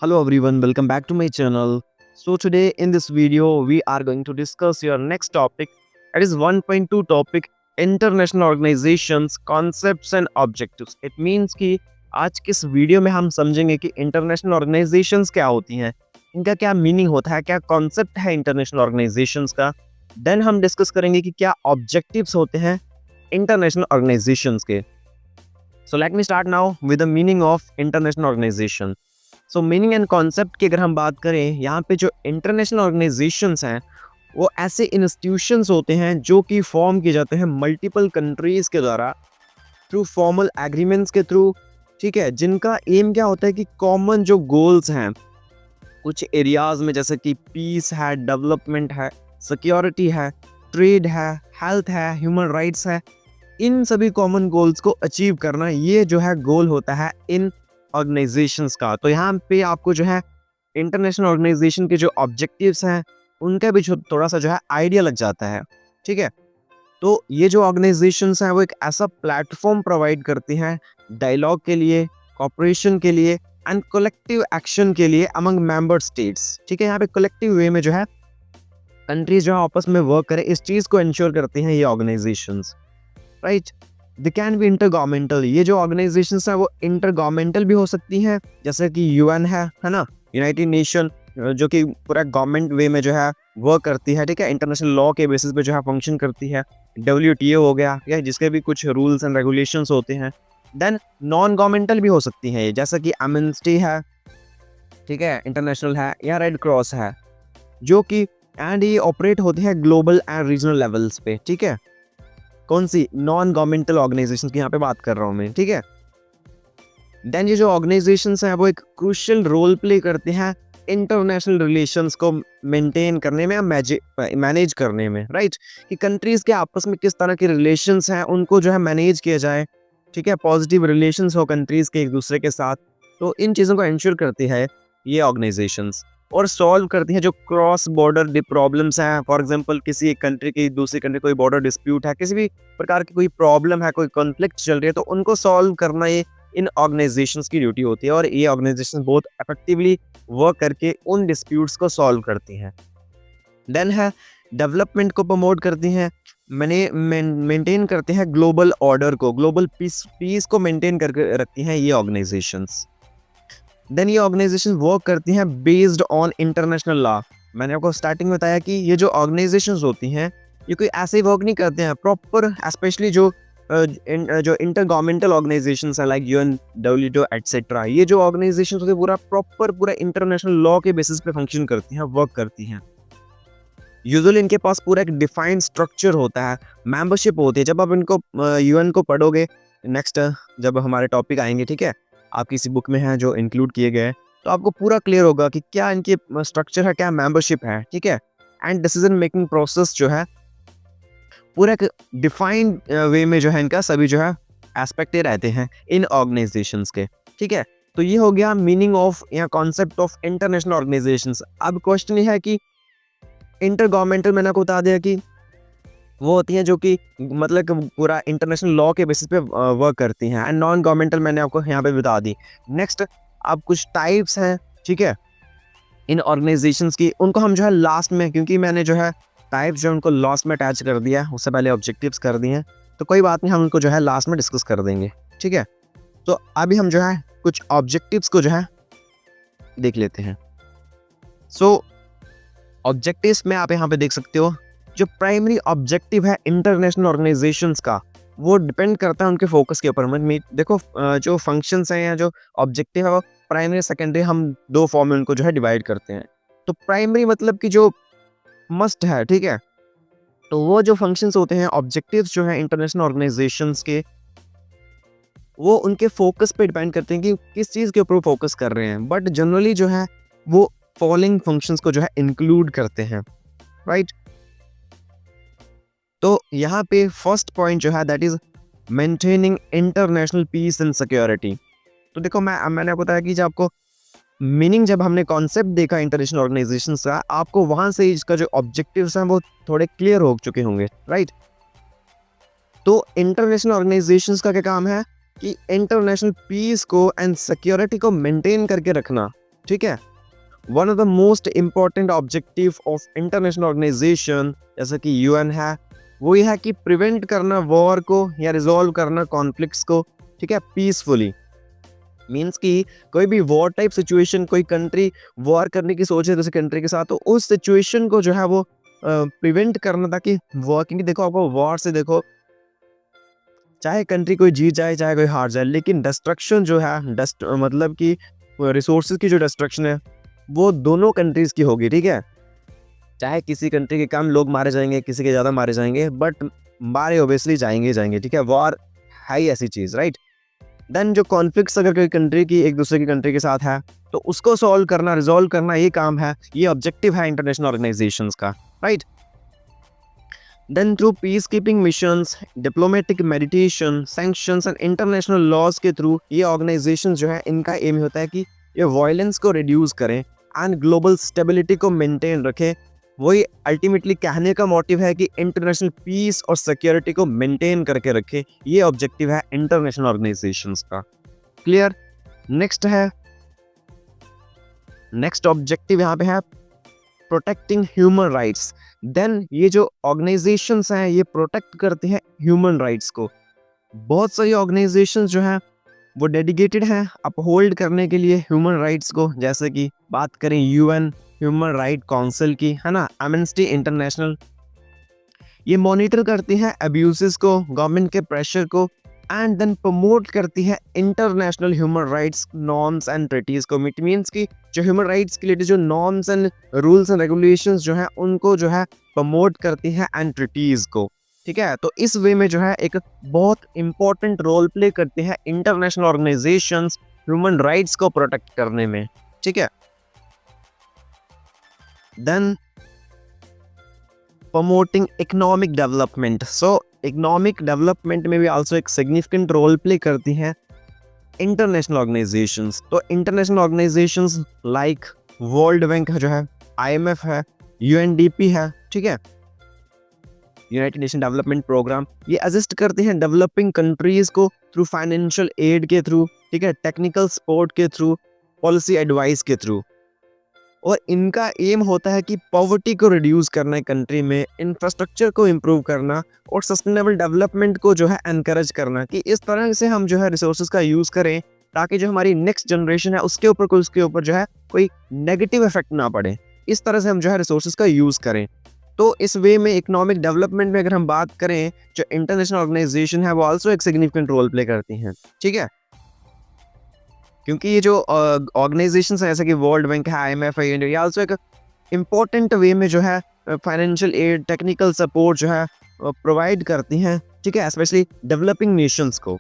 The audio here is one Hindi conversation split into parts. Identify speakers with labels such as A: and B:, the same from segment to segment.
A: Hello everyone, welcome back to my channel. So today in this video we are going to discuss your next topic. That is 1.2 topic international organizations, concepts and objectives. It means कि आज के इस वीडियो में हम समझेंगे कि इंटरनेशनल ऑर्गेनाइजेशंस क्या होती हैं, इनका क्या मीनिंग होता है, क्या कॉन्सेप्ट है इंटरनेशनल ऑर्गेनाइजेशंस का। देन हम डिस्कस करेंगे कि क्या ऑब्जेक्टिव्स होते हैं इंटरनेशनल ऑर्गेनाइजेशंस के। So let me start now with the meaning of international organisation. So meaning and concept की अगर हम बात करें, यहाँ पे जो इंटरनेशनल ऑर्गेनाइजेशंस हैं वो ऐसे इंस्टीट्यूशंस होते हैं जो कि फॉर्म किए जाते हैं मल्टीपल कंट्रीज़ के द्वारा थ्रू फॉर्मल एग्रीमेंट्स के थ्रू, ठीक है, जिनका एम क्या होता है कि कॉमन जो गोल्स हैं कुछ एरियाज़ में, जैसे कि पीस है, डेवलपमेंट है, सिक्योरिटी है, ट्रेड है, हेल्थ है, ह्यूमन राइट्स है, इन सभी कॉमन गोल्स को अचीव करना, ये जो है गोल होता है इन ऑर्गेनाइजेशंस का। तो यहाँ पे आपको जो है इंटरनेशनल ऑर्गेनाइजेशन के जो ऑब्जेक्टिव्स हैं उनका भी थोड़ा सा जो है आइडिया लग जाता है, ठीक है। तो ये जो ऑर्गेनाइजेशंस हैं वो एक ऐसा प्लेटफॉर्म प्रोवाइड करती हैं डायलॉग के लिए, कॉपरेशन के लिए एंड कलेक्टिव एक्शन के लिए अमंग मेंबर स्टेट्स, ठीक है। यहाँ पे कलेक्टिव वे में जो है कंट्रीज जो है आपस में वर्क करें, इस चीज़ को इंश्योर करती हैं ये organisations, right. They can be inter governmental, ये जो ऑर्गेनाइजेशंस हैं वो इंटर गवर्नमेंटल भी हो सकती हैं, जैसे कि यूएन है ना, यूनाइटेड नेशन, जो कि पूरा गवर्नमेंट वे में जो है वर्क करती है, ठीक है, इंटरनेशनल लॉ के बेसिस पे जो है फंक्शन करती है। डब्ल्यूटीओ हो गया, या जिसके भी कुछ रूल्स एंड रेगुलेशंस होते हैं। देन नॉन गवर्नमेंटल भी हो सकती हैं, जैसा कि एमनेस्टी है, ठीक है, इंटरनेशनल है, या रेड क्रॉस है, जो कि एंड ये ऑपरेट होते हैं ग्लोबल एंड रीजनल लेवल्स पे, ठीक है। कौन सी नॉन गवर्नमेंटल ऑर्गेनाइजेशंस की यहाँ पे बात कर रहा हूँ मैं, ठीक है। देन ये जो ऑर्गेनाइजेशंस हैं वो एक क्रूशियल रोल प्ले करते हैं इंटरनेशनल रिलेशंस को मेंटेन करने में या मैनेज करने में, राइट, कि कंट्रीज के आपस में किस तरह के रिलेशंस हैं उनको जो है मैनेज किया जाए, ठीक है, पॉजिटिव रिलेशंस हो कंट्रीज के एक दूसरे के साथ। तो इन चीज़ों को इंश्योर करती है ये ऑर्गेनाइजेशंस, और सॉल्व करती हैं जो क्रॉस बॉर्डर प्रॉब्लम्स हैं। फॉर एग्जांपल किसी एक कंट्री की दूसरी कंट्री कोई बॉर्डर डिस्प्यूट है, किसी भी प्रकार की कोई प्रॉब्लम है, कोई कॉन्फ्लिक्ट चल रही है, तो उनको सॉल्व करना ये इन ऑर्गेनाइजेशंस की ड्यूटी होती है, और ये ऑर्गेनाइजेशन बहुत इफेक्टिवली वर्क करके उन डिस्प्यूट्स को सॉल्व करती हैं। देन है डेवलपमेंट को प्रमोट करती हैं, मेंटेन करते हैं ग्लोबल ऑर्डर को, ग्लोबल पीस को मेंटेन करके रखती हैं ये ऑर्गेनाइजेशंस। देन ये ऑर्गेनाइजेशन वर्क करती हैं बेस्ड ऑन इंटरनेशनल लॉ। मैंने आपको स्टार्टिंग में बताया कि ये जो ऑर्गेनाइजेशंस होती हैं ये कोई ऐसे ही वर्क नहीं करते हैं, प्रॉपर स्पेशली जो इंटर गवर्नमेंटल ऑर्गेनाइजेशंस हैं लाइक यूएन, डब्ल्यूटीओ एटसेट्रा, ये जो ऑर्गेनाइजेशंस होती है पूरा इंटरनेशनल लॉ के बेसिस पे फंक्शन करती हैं, वर्क करती हैं। यूजुअली इनके पास पूरा एक डिफाइंड स्ट्रक्चर होता है, मेंबरशिप होती है। जब आप इनको यूएन को पढ़ोगे नेक्स्ट, जब हमारे टॉपिक आएंगे, ठीक है, आप किसी बुक में है जो इंक्लूड किए गए, तो आपको पूरा क्लियर होगा कि क्या इनकी स्ट्रक्चर है, क्या मेंबरशिप है, ठीक है। एंड डिसीजन मेकिंग प्रोसेस जो है पूरा एक डिफाइंड वे में जो है इनका सभी जो है एस्पेक्ट रहते हैं इन ऑर्गेनाइजेशंस के, ठीक है। तो ये हो गया मीनिंग ऑफ या कॉन्सेप्ट ऑफ इंटरनेशनल ऑर्गेनाइजेशंस। अब क्वेश्चन ये है कि इंटर गवर्नमेंटल, मैंने आपको बता दिया कि वो होती हैं जो कि मतलब कि पूरा इंटरनेशनल लॉ के बेसिस पे वर्क करती हैं, एंड नॉन गवर्नमेंटल मैंने आपको यहाँ पे बता दी। नेक्स्ट अब कुछ टाइप्स हैं, ठीक है, इन ऑर्गेनाइजेशंस की, उनको हम जो है लास्ट में, क्योंकि मैंने जो है टाइप्स जो उनको लास्ट में अटैच कर दिया, उससे पहले ऑब्जेक्टिव्स कर दिए हैं, तो कोई बात नहीं, हम उनको जो है लास्ट में डिस्कस कर देंगे, ठीक है। तो अभी हम जो है कुछ ऑब्जेक्टिव्स को जो है देख लेते हैं। सो ऑब्जेक्टिव्स में आप यहाँ पे देख सकते हो, जो प्राइमरी ऑब्जेक्टिव है इंटरनेशनल ऑर्गेनाइजेशंस का वो डिपेंड करता है उनके फोकस के ऊपर। देखो जो फंक्शंस हैं या जो ऑब्जेक्टिव है वो प्राइमरी सेकेंडरी, हम दो फॉर्म में उनको जो है डिवाइड करते हैं। तो प्राइमरी मतलब कि जो मस्ट है, ठीक है, तो वो जो फंक्शंस होते हैं, ऑब्जेक्टिव्स जो है इंटरनेशनल ऑर्गेनाइजेशंस के, वो उनके फोकस पे डिपेंड करते हैं कि किस चीज़ के ऊपर फोकस कर रहे हैं, बट जनरली जो है वो फॉलोइंग फंक्शंस को जो है इंक्लूड करते हैं, राइट। तो यहाँ पे फर्स्ट पॉइंट जो है that is maintaining international peace and security. तो देखो मैंने आपको बताया कि जब आपको मीनिंग, जब हमने कॉन्सेप्ट देखा इंटरनेशनल ऑर्गेनाइजेशन का, आपको वहाँ से इसका जो ऑब्जेक्टिव्स हैं वो थोड़े क्लियर हो चुके होंगे, राइट। तो इंटरनेशनल ऑर्गेनाइजेशंस का क्या काम है कि इंटरनेशनल पीस को एंड सिक्योरिटी को मेंटेन करके रखना, ठीक है। One of the most important objective of international organisation जैसे कि यूएन है, वो ये है कि प्रिवेंट करना वॉर को या रिजॉल्व करना कॉन्फ्लिक्ट्स को, ठीक है, पीसफुली। मीन्स कि कोई भी वॉर टाइप सिचुएशन, कोई कंट्री वॉर करने की सोचे दूसरी कंट्री के साथ, तो उस सिचुएशन को जो है वो प्रिवेंट करना, ताकि वॉर, क्योंकि देखो आपको वॉर से देखो चाहे कंट्री कोई जीत जाए चाहे कोई हार जाए, लेकिन डिस्ट्रक्शन जो है मतलब कि रिसोर्सेज की जो डिस्ट्रक्शन है वो दोनों कंट्रीज की होगी, ठीक है। चाहे किसी कंट्री के कम लोग मारे जाएंगे, किसी के ज़्यादा मारे जाएंगे, बट मारे ओबियसली जाएंगे जाएंगे, ठीक है। वॉर है ही ऐसी चीज़, राइट। देन जो कॉन्फ्लिक्ट्स अगर कोई कंट्री की एक दूसरे की कंट्री के साथ है, तो उसको सॉल्व करना, रिजॉल्व करना, ये काम है, ये ऑब्जेक्टिव है इंटरनेशनल ऑर्गेनाइजेशंस का, right. Then through peace keeping missions, diplomatic meditation, sanctions and international laws के थ्रू ये ऑर्गेनाइजेशन जो है, इनका एम होता है कि ये वायलेंस को रिड्यूस करें एंड ग्लोबल स्टेबिलिटी को मेंटेन रखें। वही अल्टीमेटली कहने का मोटिव है कि इंटरनेशनल पीस और सिक्योरिटी को मेंटेन करके रखे, ये ऑब्जेक्टिव है इंटरनेशनल ऑर्गेनाइजेशंस का। क्लियर। नेक्स्ट ऑब्जेक्टिव यहाँ पे है प्रोटेक्टिंग ह्यूमन राइट्स। देन ये जो ऑर्गेनाइजेशंस हैं ये प्रोटेक्ट करते हैं ह्यूमन राइट्स को। बहुत सारी ऑर्गेनाइजेशंस जो हैं वो डेडिकेटेड हैं अपहोल्ड करने के लिए ह्यूमन राइट्स को, जैसे कि बात करें यूएन ह्यूमन राइट काउंसिल की, है ना, एमनेस्टी इंटरनेशनल, ये मॉनिटर करती है अब्यूजेस को, गवर्नमेंट के प्रेशर को, एंड देन प्रमोट करती है international human rights norms and treaties को। इट मीन्स कि जो ह्यूमन राइट्स के लिए जो norms and rules and regulations जो हैं उनको जो है प्रमोट करती है एंड ट्रीटीज को, ठीक है। तो इस वे में जो है एक बहुत इंपॉर्टेंट रोल प्ले करते हैं इंटरनेशनल ऑर्गेनाइजेशंस ह्यूमन राइट्स को प्रोटेक्ट करने में, ठीक है। Then promoting economic development. So economic development में भी आल्सो एक सिग्निफिकेंट रोल प्ले करती हैं इंटरनेशनल ऑर्गेनाइजेशंस। तो international organisations like world bank जो है, आईएमएफ है, यूएनडीपी है, ठीक है, यूनाइटेड नेशन डेवलपमेंट प्रोग्राम, ये असिस्ट करते हैं डेवलपिंग कंट्रीज को थ्रू फाइनेंशियल एड के थ्रू, ठीक है, टेक्निकल सपोर्ट के थ्रू, पॉलिसी एडवाइस के थ्रू। और इनका एम होता है कि पॉवर्टी को रिड्यूस करना है कंट्री में, इंफ्रास्ट्रक्चर को इम्प्रूव करना और सस्टेनेबल डेवलपमेंट को जो है एनकरेज करना, कि इस तरह से हम जो है रिसोर्सेज का यूज़ करें ताकि जो हमारी नेक्स्ट जनरेशन है उसके ऊपर जो है कोई नेगेटिव इफेक्ट ना पड़े। इस तरह से हम जो है रिसोर्सेज का यूज़ करें। तो इस वे में इकोनॉमिक डेवलपमेंट में अगर हम बात करें, जो इंटरनेशनल ऑर्गेनाइजेशन है वो आल्सो एक सिग्निफिकेंट रोल प्ले करती हैं, ठीक है। क्योंकि ये जो ऑर्गेनाइजेशंस है जैसे कि वर्ल्ड बैंक है, आईएमएफ है, ये आल्सो एक इम्पोर्टेंट वे में जो है फाइनेंशियल एड, टेक्निकल सपोर्ट जो है प्रोवाइड करती हैं, ठीक है, स्पेशली डेवलपिंग नेशंस को।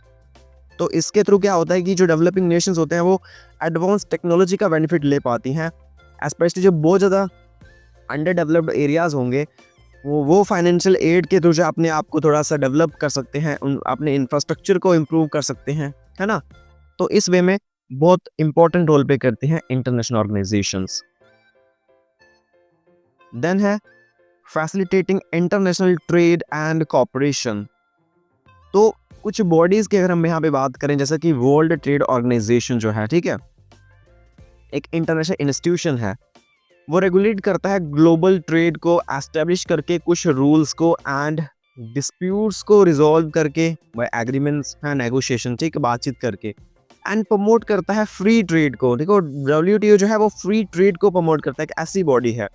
A: तो इसके थ्रू क्या होता है कि जो डेवलपिंग नेशंस होते हैं वो एडवांस टेक्नोलॉजी का बेनिफिट ले पाती हैं, स्पेशली जो बहुत ज़्यादा अंडर डेवलप्ड एरियाज़ होंगे वो फाइनेंशियल एड के थ्रू जो अपने आप को थोड़ा सा डेवलप कर सकते हैं, अपने इंफ्रास्ट्रक्चर को इम्प्रूव कर सकते हैं, है ना। तो इस वे में बहुत इंपॉर्टेंट रोल प्ले करते हैं इंटरनेशनल ऑर्गेनाइजेशंस। देन है facilitating international trade and cooperation. तो कुछ बॉडीज की अगर हम यहाँ पे बात करें, जैसे कि वर्ल्ड ट्रेड ऑर्गेनाइजेशन जो है, ठीक है, एक इंटरनेशनल इंस्टीट्यूशन है, वो रेगुलेट करता है ग्लोबल ट्रेड को एस्टेब्लिश करके कुछ रूल्स को एंड डिस्प्यूट्स को रिजॉल्व करके बाय एग्रीमेंट्स है, नेगोशिएशन, ठीक है, बातचीत करके, एंड प्रमोट करता है फ्री ट्रेड को। देखो डब्ल्यूटीओ जो है वो फ्री ट्रेड को प्रमोट करता है, एक ऐसी बॉडी है।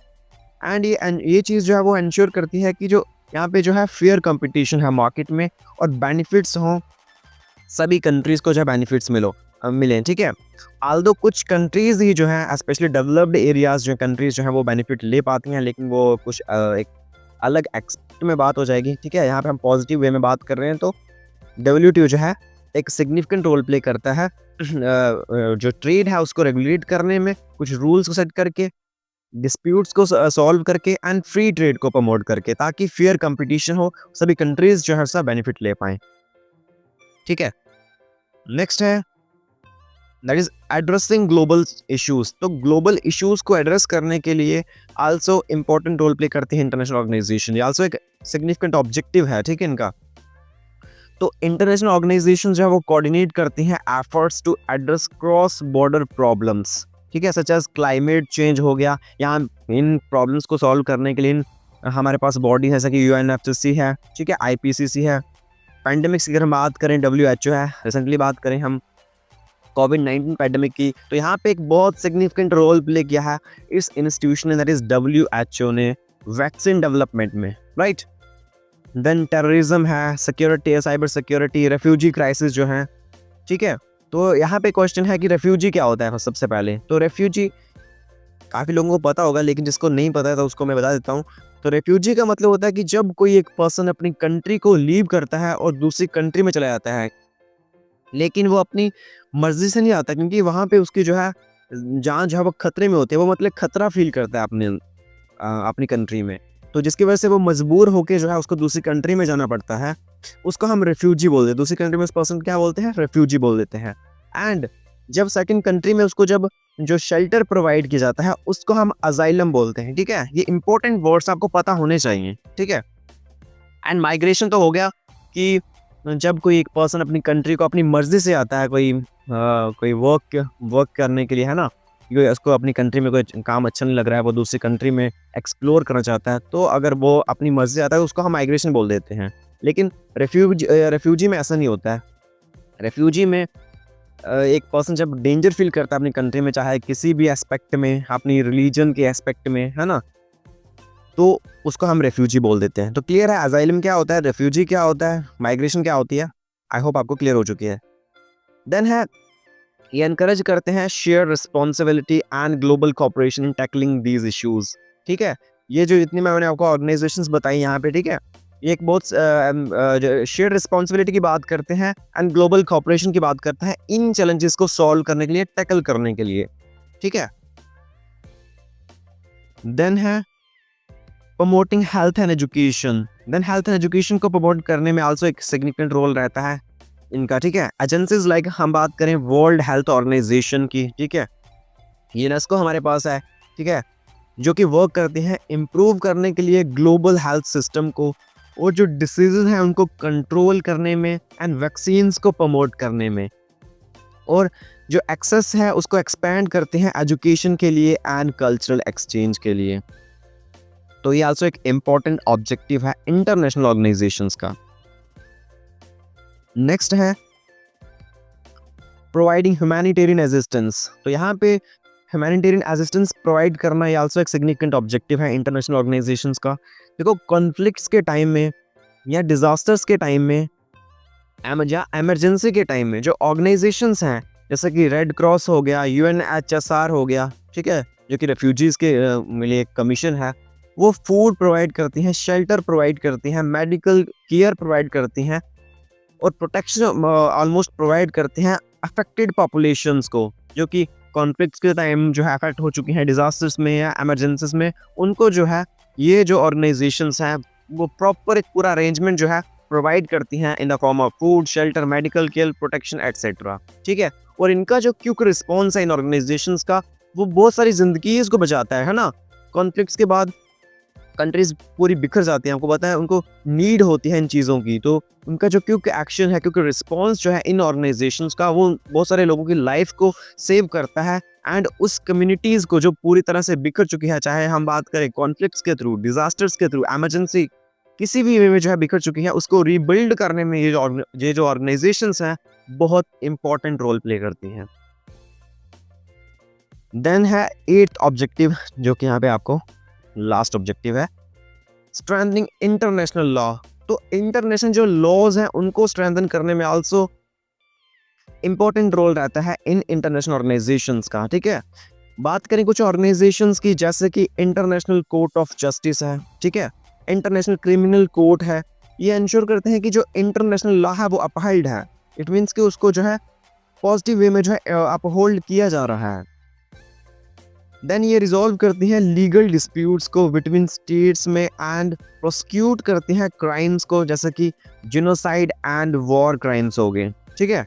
A: एंड ये चीज़ जो है वो इंश्योर करती है कि जो यहाँ पे जो है फेयर कंपटीशन है मार्केट में और बेनिफिट्स हों, सभी कंट्रीज़ को जो है बेनिफिट्स मिलें, ठीक है। आल्दो कुछ कंट्रीज़ ही जो है स्पेशली डेवलप्ड एरियाज़ जो कंट्रीज़ जो है वो बेनिफिट ले पाती हैं, लेकिन वो कुछ एक अलग एक्सपेक्ट में बात हो जाएगी, ठीक है। यहाँ पे हम पॉजिटिव वे में बात कर रहे हैं, तो डब्ल्यूटीओ जो है एक सिग्निफिकेंट रोल प्ले करता है जो ट्रेड है उसको रेगुलेट करने में, कुछ रूल्स को सेट करके, डिस्प्यूट्स को सॉल्व करके एंड फ्री ट्रेड को प्रमोट करके, ताकि फेयर कंपटीशन हो, सभी कंट्रीज जो है उसका बेनिफिट ले पाएं, ठीक है। नेक्स्ट है that is addressing global issues. तो ग्लोबल इश्यूज को एड्रेस करने के लिए आल्सो इंपॉर्टेंट रोल प्ले करती है इंटरनेशनल ऑर्गेनाइजेशन, ये आल्सो एक सिग्निफिकेंट ऑब्जेक्टिव है, ठीक है, इनका। तो इंटरनेशनल ऑर्गेनाइजेशन जो है वो कोऑर्डिनेट करती हैं efforts to address cross border problems, ठीक है, सच एज क्लाइमेट चेंज हो गया। यहाँ इन प्रॉब्लम्स को सॉल्व करने के लिए हमारे पास बॉडी जैसा कि UNFCCC है, ठीक है, IPCC है। पैंडेमिक्स की अगर हम बात करें, WHO है। रिसेंटली बात करें हम कोविड-19 पैंडेमिक की, तो यहाँ पे एक बहुत सिग्निफिकेंट रोल प्ले किया है इस इंस्टीट्यूशन ने, दैट इज WHO ने, वैक्सीन डेवलपमेंट में, राइट। देन टेररिज्म है, सिक्योरिटी है, साइबर सिक्योरिटी, रेफ्यूजी क्राइसिस जो है, ठीक है। तो यहाँ पे क्वेश्चन है कि रेफ्यूजी क्या होता है। सबसे पहले तो रेफ्यूजी काफ़ी लोगों को पता होगा, लेकिन जिसको नहीं पता है तो उसको मैं बता देता हूँ। तो रेफ्यूजी का मतलब होता है कि जब कोई एक पर्सन अपनी कंट्री को लीव करता है और दूसरी कंट्री में चला जाता है, लेकिन वो अपनी मर्जी से नहीं आता, क्योंकि वहाँ पे उसकी जो है जान जो है वो खतरे में होती है। वो मतलब खतरा फील करता है अपनी कंट्री में, तो जिसकी वजह से वो मजबूर होके जो है उसको दूसरी कंट्री में जाना पड़ता है। उसको हम रेफ्यूजी बोलते हैं। दूसरी कंट्री में उस पर्सन क्या बोलते हैं, रेफ्यूजी बोल देते हैं। एंड जब सेकंड कंट्री में उसको जब जो शेल्टर प्रोवाइड किया जाता है, उसको हम अजाइलम बोलते हैं, ठीक है। ये इंपॉर्टेंट वर्ड्स आपको पता होने चाहिए, ठीक है। एंड माइग्रेशन तो हो गया कि जब कोई एक पर्सन अपनी कंट्री को अपनी मर्जी से आता है, कोई वर्क करने के लिए, है ना, क्योंकि उसको अपनी कंट्री में कोई काम अच्छा नहीं लग रहा है, वो दूसरी कंट्री में एक्सप्लोर करना चाहता है, तो अगर वो अपनी मर्जी से आता है उसको हम माइग्रेशन बोल देते हैं। लेकिन रेफ्यूजी में ऐसा नहीं होता है। रेफ्यूजी में एक पर्सन जब डेंजर फील करता है अपनी कंट्री में, चाहे किसी भी एस्पेक्ट में, अपनी रिलीजन के एस्पेक्ट में, है ना, तो उसको हम रेफ्यूजी बोल देते हैं। तो क्लियर है, अजाइलम क्या होता है, रेफ्यूजी क्या होता है, माइग्रेशन क्या होती है। आई होप आपको क्लियर हो चुकी है। देन है, ये एनकरेज करते हैं share responsibility and global cooperation in tackling these issues, ठीक है। ये जो जितनी मैंने आपको ऑर्गेनाइजेशंस बताई यहाँ पे, ठीक है, ये एक बहुत शेयर रिस्पॉन्सिबिलिटी की बात करते हैं एंड ग्लोबल कोऑपरेशन की बात करते हैं इन चैलेंजेस को सॉल्व करने के लिए, टैकल करने के लिए, ठीक है। देन है promoting health and education. Then health and education को प्रमोट करने में आल्सो एक सिग्निफिकेंट रोल रहता है इनका, ठीक है। एजेंसीज लाइक हम बात करें वर्ल्ड हेल्थ ऑर्गेनाइजेशन की, ठीक है, यूनेस्को हमारे पास है, ठीक है, जो कि वर्क करते हैं इम्प्रूव करने के लिए ग्लोबल हेल्थ सिस्टम को, और जो डिसीजेज हैं उनको कंट्रोल करने में, एंड वैक्सीन्स को प्रमोट करने में, और जो एक्सेस है उसको एक्सपेंड करते हैं एजुकेशन के लिए एंड कल्चरल एक्सचेंज के लिए। तो ये आल्सो एक इम्पॉर्टेंट ऑब्जेक्टिव है इंटरनेशनल ऑर्गेनाइजेशंस का। नेक्स्ट है प्रोवाइडिंग ह्यूमैनिटेरियन असिस्टेंस। तो यहाँ पे ह्यूमैनिटेरियन असिस्टेंस प्रोवाइड करना ये आल्सो एक सिग्निफिकेंट ऑब्जेक्टिव है इंटरनेशनल ऑर्गेनाइजेशंस का। देखो, कॉन्फ्लिक्ट्स के टाइम में या डिजास्टर्स के टाइम में या इमरजेंसी के टाइम में जो ऑर्गेनाइजेशंस हैं, जैसे कि रेड क्रॉस हो गया, UNHCR हो गया, ठीक है, जो कि रेफ्यूजीज के लिए एक कमीशन है, वो फूड प्रोवाइड करती हैं, शेल्टर प्रोवाइड करती हैं, मेडिकल केयर प्रोवाइड करती हैं, और प्रोटेक्शन ऑलमोस्ट प्रोवाइड करते हैं अफेक्टेड पॉपुलेशंस को, जो कि कॉन्फ्लिक्ट्स के टाइम जो है अफेक्ट हो चुकी हैं डिजास्टर्स में या इमरजेंसीज में। उनको जो है ये जो ऑर्गेनाइजेशंस हैं वो प्रॉपर एक पूरा अरेंजमेंट जो है प्रोवाइड करती हैं in the form of food, shelter, medical care, protection etcetera, ठीक है। और इनका जो क्विक रिस्पॉन्स है इन ऑर्गेनाइजेशंस का, वो बहुत सारी जिंदगी को बचाता है ना। कॉन्फ्लिक्ट्स के बाद कंट्रीज पूरी बिखर जाती हैं, आपको पता है, उनको नीड होती है इन चीज़ों की, तो उनका जो क्विक एक्शन है, क्विक रिस्पॉन्स जो है इन ऑर्गेनाइजेशंस का, वो बहुत सारे लोगों की लाइफ को सेव करता है, एंड उस कम्युनिटीज़ को जो पूरी तरह से बिखर चुकी है, चाहे हम बात करें कॉन्फ्लिक्ट्स के थ्रू, डिजास्टर्स के थ्रू, इमरजेंसी, किसी भी वे में जो है बिखर चुकी है, उसको रीबिल्ड करने में ये जो ऑर्गेनाइजेशंस हैं बहुत इंपॉर्टेंट रोल प्ले करती हैं। देन है 8th ऑब्जेक्टिव, जो कि यहाँ पे आपको लास्ट ऑब्जेक्टिव है, स्ट्रेंथनिंग इंटरनेशनल लॉ। तो इंटरनेशनल जो लॉज हैं उनको स्ट्रेंथन करने में आल्सो इंपॉर्टेंट रोल रहता है इन इंटरनेशनल ऑर्गेनाइजेशंस का, ठीक है। बात करें कुछ ऑर्गेनाइजेशंस की, जैसे कि इंटरनेशनल कोर्ट ऑफ जस्टिस है, ठीक है, इंटरनेशनल क्रिमिनल कोर्ट है। ये इंश्योर करते हैं कि जो इंटरनेशनल लॉ है वो अपहाइल्ड है, इट मीन्स कि उसको जो है पॉजिटिव वे में जो है अपहोल्ड किया जा रहा है। देन ये रिजॉल्व करती हैं लीगल डिस्प्यूट्स को बिटवीन स्टेट्स में, एंड प्रोसिक्यूट करती हैं क्राइम्स को, जैसे कि जिनोसाइड एंड वॉर क्राइम्स हो गए, ठीक है।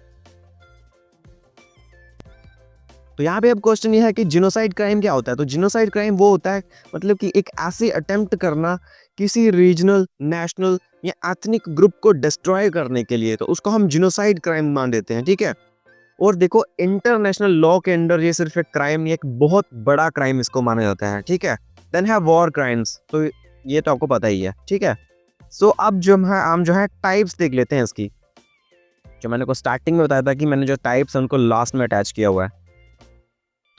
A: तो यहाँ पे अब क्वेश्चन ये है कि जिनोसाइड क्राइम क्या होता है। तो जिनोसाइड क्राइम वो होता है, मतलब कि एक ऐसी अटेम्प्ट करना किसी रीजनल, नेशनल या एथनिक ग्रुप को डिस्ट्रॉय करने के लिए, तो उसको हम जिनोसाइड क्राइम मान देते हैं, ठीक है। और देखो इंटरनेशनल लॉ के अंडर ये सिर्फ एक क्राइम नहीं, एक बहुत बड़ा क्राइम इसको माना जाता है, ठीक है। देन है वॉर क्राइम्स, तो ये तो आपको पता ही है, ठीक है। सो अब जो है हम जो है टाइप्स देख लेते हैं इसकी। जो मैंने को स्टार्टिंग में बताया था कि मैंने जो टाइप्स है उनको लास्ट में अटैच किया हुआ है।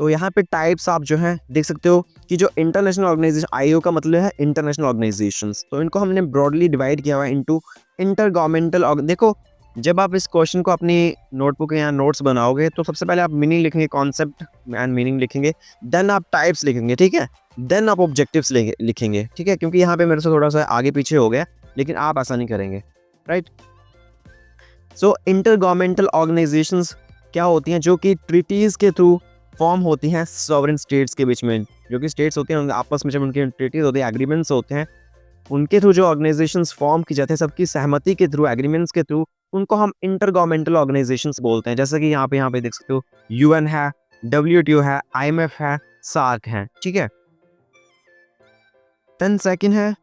A: तो यहाँ पे टाइप्स आप जो है देख सकते हो कि जो इंटरनेशनल ऑर्गेनाइजेशन, आईओ का मतलब है इंटरनेशनल ऑर्गेनाइजेशंस, तो इनको हमने ब्रॉडली डिवाइड किया हुआ है इनटू इंटर गवर्नमेंटल। देखो जब आप इस क्वेश्चन को अपनी नोटबुक या नोट्स बनाओगे तो सबसे पहले आप मीनिंग लिखेंगे, कॉन्सेप्ट एंड मीनिंग लिखेंगे, देन आप टाइप्स लिखेंगे, ठीक है, देन आप ऑब्जेक्टिव्स लिखेंगे, ठीक है, क्योंकि यहाँ पे मेरे से थोड़ा सा आगे पीछे हो गया, लेकिन आप ऐसा नहीं करेंगे, राइट। सो इंटर गवर्नमेंटल ऑर्गेनाइजेशंस क्या होती हैं, जो कि ट्रीटीज के थ्रू फॉर्म होती हैं सॉवरेन स्टेट्स के बीच में, जो कि स्टेट्स होती हैं उनके आपस में जब उनके ट्रीटीज होते हैं, एग्रीमेंट्स होते हैं, उनके थ्रू जो ऑर्गेनाइजेशंस फॉर्म की जाती है सबकी सहमति के थ्रू, एग्रीमेंट्स के थ्रू, उनको हम इंटर गवर्नमेंटल ऑर्गेनाइजेशंस बोलते हैं। जैसे कि यहाँ पे देख सकते हो यूएन है, डब्ल्यूटीओ है, आईएमएफ है, सार्क है, ठीक है। देन सेकंड है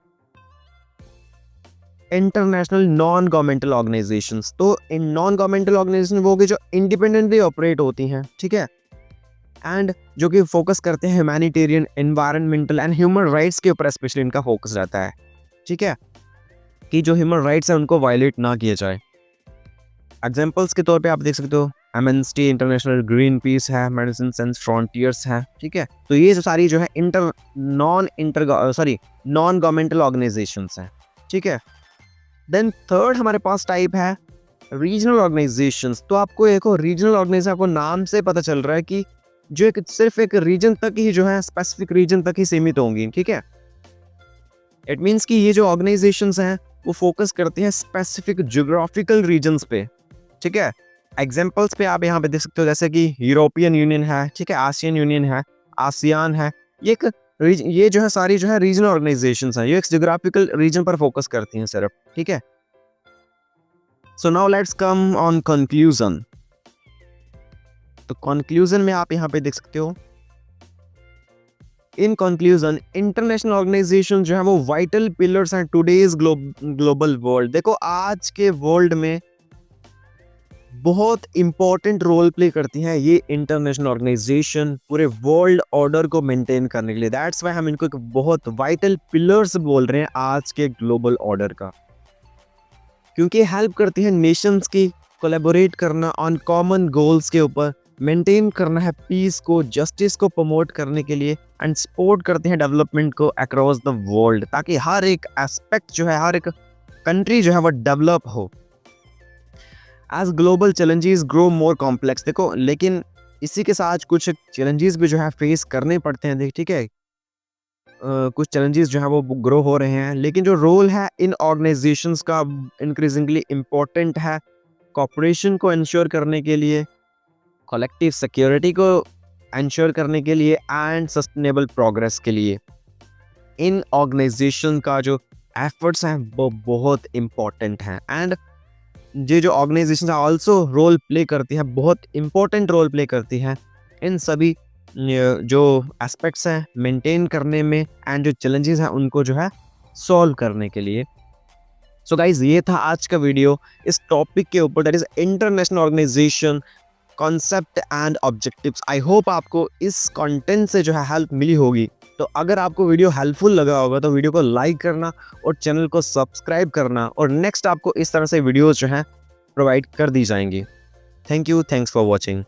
A: इंटरनेशनल नॉन गवर्नमेंटल ऑर्गेनाइजेशंस। तो इन नॉन गवर्नमेंटल ऑर्गेनाइजेशन वो होगी जो इंडिपेंडेंटली ऑपरेट होती हैं, ठीक है, एंड जो कि फोकस करते हैं humanitarian, environmental and human rights के ऊपर स्पेशली इनका फोकस रहता है, ठीक है, कि जो ह्यूमन राइट्स है उनको वायलेट ना किया जाए। एग्जांपल्स के तौर पे आप देख सकते हो एमनेस्टी इंटरनेशनल, ग्रीन पीस है, मेडिसिन सेंस फ्रंटियर्स है, ठीक है। तो ये जो सारी जो है नॉन गवर्नमेंटल ऑर्गेनाइजेशंस हैं, ठीक है। देन थर्ड हमारे पास टाइप है रीजनल ऑर्गेनाइजेशंस। तो आपको देखो रीजनल ऑर्गेनाइजेशन, आपको नाम से पता चल रहा है कि जो सिर्फ एक रीजन तक ही जो है, स्पेसिफिक रीजन तक ही सीमित होंगी, ठीक है। इट मीन्स कि ये जो ऑर्गेनाइजेशंस हैं वो फोकस करते हैं स्पेसिफिक ज्योग्राफिकल रीजन्स पे, ठीक है। एग्जांपल्स पे आप यहाँ पे देख सकते हो जैसे कि यूरोपियन यूनियन है, ठीक है, आसियन यूनियन है, आसियान है, ये जो है सारी जो है रीजनल ऑर्गेनाइजेशंस हैं, ये एक ज्योग्राफिकल रीजन पर फोकस करती हैं सिर्फ, ठीक है। So now let's come on conclusion. तो कंक्लूजन में आप यहाँ पे देख सकते हो, इन कंक्लूजन इंटरनेशनल ऑर्गेनाइजेशन जो है वो वाइटल पिलर्स हैं टुडेज ग्लोबल वर्ल्ड। देखो आज के वर्ल्ड में बहुत इंपॉर्टेंट रोल प्ले करती हैं ये इंटरनेशनल ऑर्गेनाइजेशन पूरे वर्ल्ड ऑर्डर को मेंटेन करने के लिए। दैट्स वाई हम इनको एक बहुत वाइटल पिलर्स बोल रहे हैं आज के ग्लोबल ऑर्डर का, क्योंकि हेल्प करती हैं नेशंस की कोलैबोरेट करना ऑन कॉमन गोल्स के ऊपर, मेंटेन करना है पीस को, जस्टिस को प्रमोट करने के लिए, एंड सपोर्ट करते हैं डेवलपमेंट को अक्रॉस द वर्ल्ड, ताकि हर एक एस्पेक्ट जो है, हर एक कंट्री जो है वो डेवलप हो। As global challenges grow more complex. देखो लेकिन इसी के साथ कुछ चैलेंजेस भी जो है फेस करने पड़ते हैं, ठीक है। कुछ चैलेंजेस जो है वो ग्रो हो रहे हैं, लेकिन जो रोल है इन ऑर्गेनाइजेशंस का इंक्रीजिंगली इम्पोर्टेंट है कॉपरेशन को इंश्योर करने के लिए, कलेक्टिव सिक्योरिटी को इंश्योर करने के लिए, एंड सस्टेनेबल प्रोग्रेस के लिए। इन ऑर्गेनाइजेशन का जो एफर्ट्स हैं वो बहुत इम्पोर्टेंट हैं, एंड ये जो ऑर्गेनाइजेशन आल्सो रोल प्ले करती है, बहुत इंपॉर्टेंट रोल प्ले करती है इन सभी जो एस्पेक्ट्स हैं मेंटेन करने में, एंड जो चैलेंजेस हैं उनको जो है सॉल्व करने के लिए। सो गाइज ये था आज का वीडियो इस टॉपिक के ऊपर, that is international organisation concept and objectives. I hope आपको इस कंटेंट से जो है हेल्प मिली होगी। तो अगर आपको वीडियो हेल्पफुल लगा होगा तो वीडियो को लाइक करना और चैनल को सब्सक्राइब करना, और नेक्स्ट आपको इस तरह से वीडियोस जो हैं प्रोवाइड कर दी जाएंगी। Thank you, thanks for watching.